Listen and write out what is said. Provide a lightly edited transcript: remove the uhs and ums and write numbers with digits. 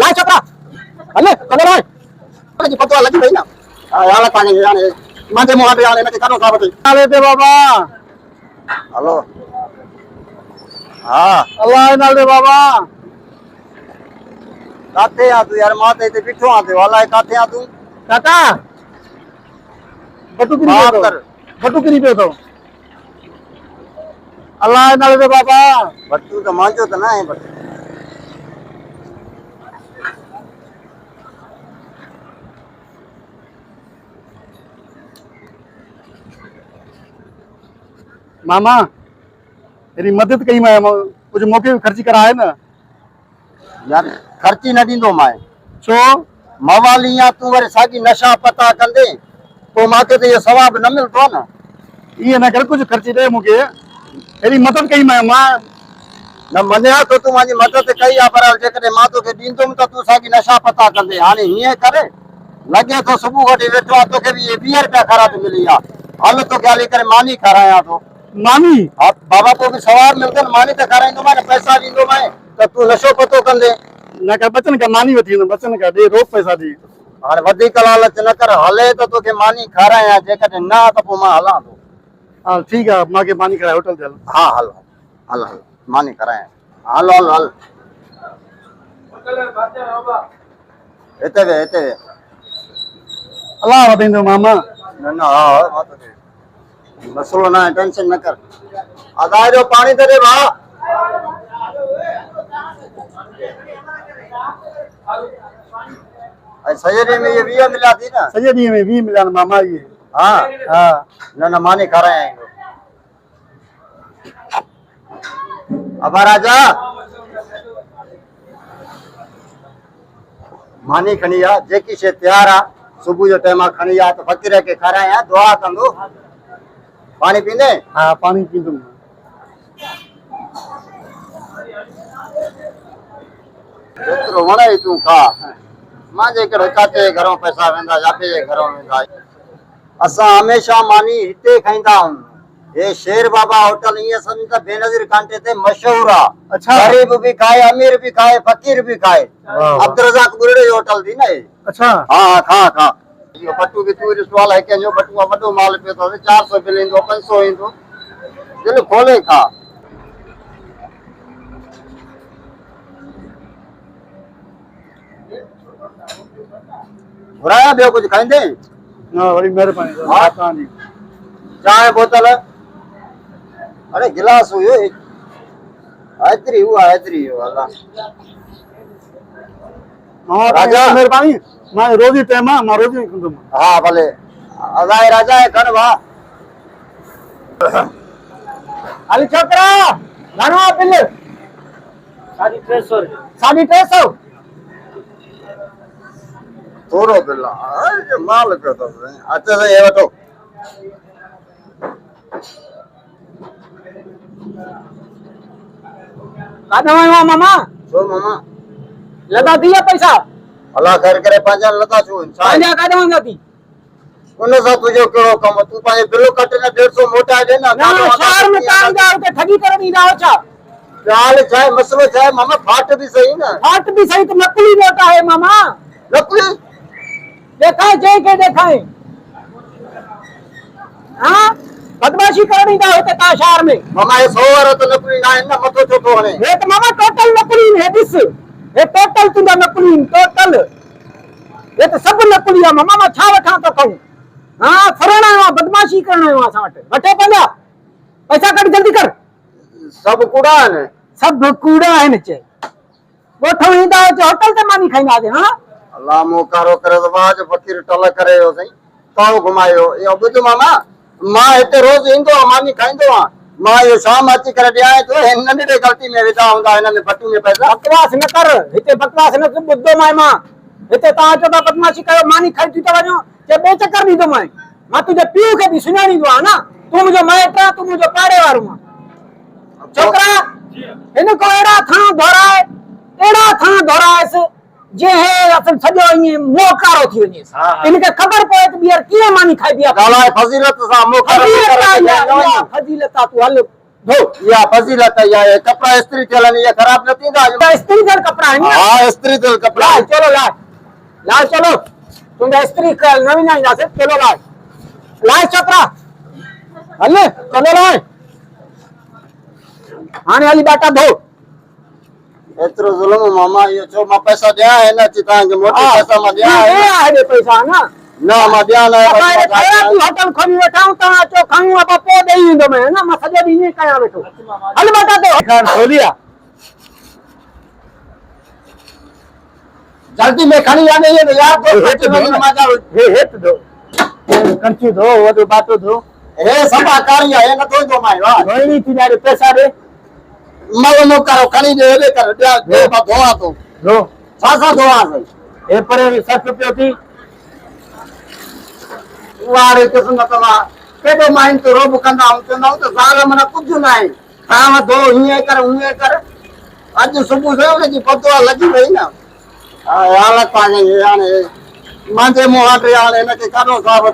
लाए छोकरा हले कलर है जी पतो लगी भाई ना याला पानी याने माथे मोहाटे याने ने कनो साबते आले दे बाबा हेलो हां अल्लाह नाल दे बाबा काथे आ तू यार माथे ते बिठो आ दे वाला काथे आ तू काका बटू की नहीं कर बटू की नहीं पे तो अल्लाह नाल दे बाबा बटू तो मांजो तो ना है बटू मामा मेरी मदद कई मैं कुछ मौके खर्ची करा है ना यार खर्ची न दींदो मैं छो मवालियां तू वरे सागी नशा पता कंदे तो माके ते ये सवाब न मिलतो ना ये ना कर कुछ खर्ची दे मुके मेरी मदद कई मैं न मन्या तो तू माजी मदद कई आ पर जे कदे मा तो के दींदो त तू सागी नशा पता कंदे हाने हिए करे लगे तो सुबह घटी वेठो तो के भी 20 रुपया खरा तो मिली आ हाल तो गाली करे मानी खराया तो मानी बाबा को भी सवार मिलते मानी तो कराइंदो मैं पैसा दींदो मैं तो तू नशो पतो कंदे न कर बचन का मानी वठी न बचन का दे रोक पैसा दी हां वधी लालच न कर हले तो तोके मानी खराया जे कदे ना तो पो मा हला दो हां ठीक है मां के मानी खराया होटल चल हां हल हल हल मानी खराया हल हल हल बाबा एते अल्लाह वदिंदो मामा न न हां बात मसलो ना टेंशन न कर आधा जो पानी दे दे भा सजरी में ये 20 मिला थी ना सजरी में 20 मिला मामा ये हां हां न माने खा रहे हैं अब राजा मानी खनिया जेकी से तैयार आ सुबह जो टाइम खनी आ तो फकीर के खा रहे हैं दुआ कंदो पानी पींदे हां पानी पींदो जेतरो वणे तू खा माजे के काते घरों पैसा वेंदा जापे जे घरों वेंदा असा हमेशा मानी हिते खाइंदा हूं ये शेर बाबा होटल ये समझ त बेनजीर कांटे ते मशहूर आ अच्छा गरीब भी खाए अमीर भी खाए फकीर भी खाए अब्दुल रजाक बुरड़े होटल दी ना अच्छा हां खा खा यो बटू के टूरिस्ट वाला है के जो बटू वडो माल पे तो 400 बिल इंदो 500 इंदो दिल खोले खा बुराया बे कुछ खाइंदे ना बड़ी मेहरबानी हां जी चाय बोतल अरे गिलास हुयो आदरी हुआ अल्लाह हां राजा मेहरबानी मैं रोजी टाइम मैं रोजी कंदो हां भले अजाए राजा है करवा अली छोकरा घणो बिल 350 थोड़ो बिल अरे माल पे तो अच्छा से ये वठो कादवा मामा सो मामा लगा दिया पैसा अल्लाह खैर करे पांजा लता छु पांजा कादवा गती उन सा तुजो केड़ो कम तू पाए बिल कट ना 150 मोटा दे ना शहर में काम जाओ के ठगी करनी जाओ छा चाल चाहे मसलो चाहे मामा फाट भी सही ना फाट भी सही तो नकली नोटा है मामा नकली देखा जे के देखाए हां बदमाशी करनी जाओ ते ता शहर में मामा ये 100 वाला तो नकली ना है ना मतो छोटो हने ये तो मामा टोटल नकली है दिस ये टोटल तुंदा नकली टोटल ये तो सब नकली है मामा मैं छा वठा तो कहूं हां फरना है बदमाशी करना है साठ वटे पंजा पैसा कट जल्दी कर सब कूड़ा है नीचे गोठो इंदा होटल ते मानी खाइना दे हां अल्लाह मोकारो करे तो बाज फकीर टल करे हो सही तो घुमायो ये बुध मामा मां इते रोज इंदो मानी खाइंदो आ मां ये शाम अची करे दिया तो नंढे गलती में विदा हुंदा इन में फटू में पैसा बकवास न कर इते बकवास न बुद्धो मां इते ता जो बदमाशी कयो मानी खाई तो वणो जे बे चक्कर दी दो मां तुझे पीऊ के भी सुनानी दो ना तू मुझे माइटा तू मुझे पाड़े वारो मां छोकरा इन को एड़ा था धोराए से जे है अपन सजो ये मोकारो थी वने इनके खबर पए त बियर किए मानी खाई दिया गाला फजीलत सा मोकारो फजीलत तू हल धो या फजीलत है या ये कपड़ा इस्त्री थियल ये खराब नथी था इस्त्री थियल कपड़ा है हां इस्त्री थियल कपड़ा लाए चलो लाए चलो तुंहिंजा इस्त्री नवी न ईंदासीं चलो लाए छोकरा हल चलो लाए हाणे हली बाटा धो एतरो जुल्म मामा ये छो मां पैसा दिया है ना चिता के मोटे पैसा मा दिया है आहे पैसा ना मां दिया ना होटल खोली वेठाऊं ता अचो खाऊं आप पो देई ईंदो मैं ना मां सॼो ॾींहुं कयां वेठो हल बाटा धो खान खोलिया जल्दी में खणी आ नहीं है यार तो हेत में मजा हेत दो कंची धो वो बाटो धो ए सबा कारिया है ना तो माई वाह धोई थी यार पैसा दे मलो नो करो खणी दे दे कर दे धोआ तो धो सासा धोआ से ए परे 60 रुपया थी वारे किस्म तमा केडो माइन तो रोब कंदा हम चंदा तो साल मना कुछ नहीं काम धो हिए कर आज सुबह से उनकी पतो लगी रही ना हालत पागे याने मांजे मोहाटे याने न के करो साहब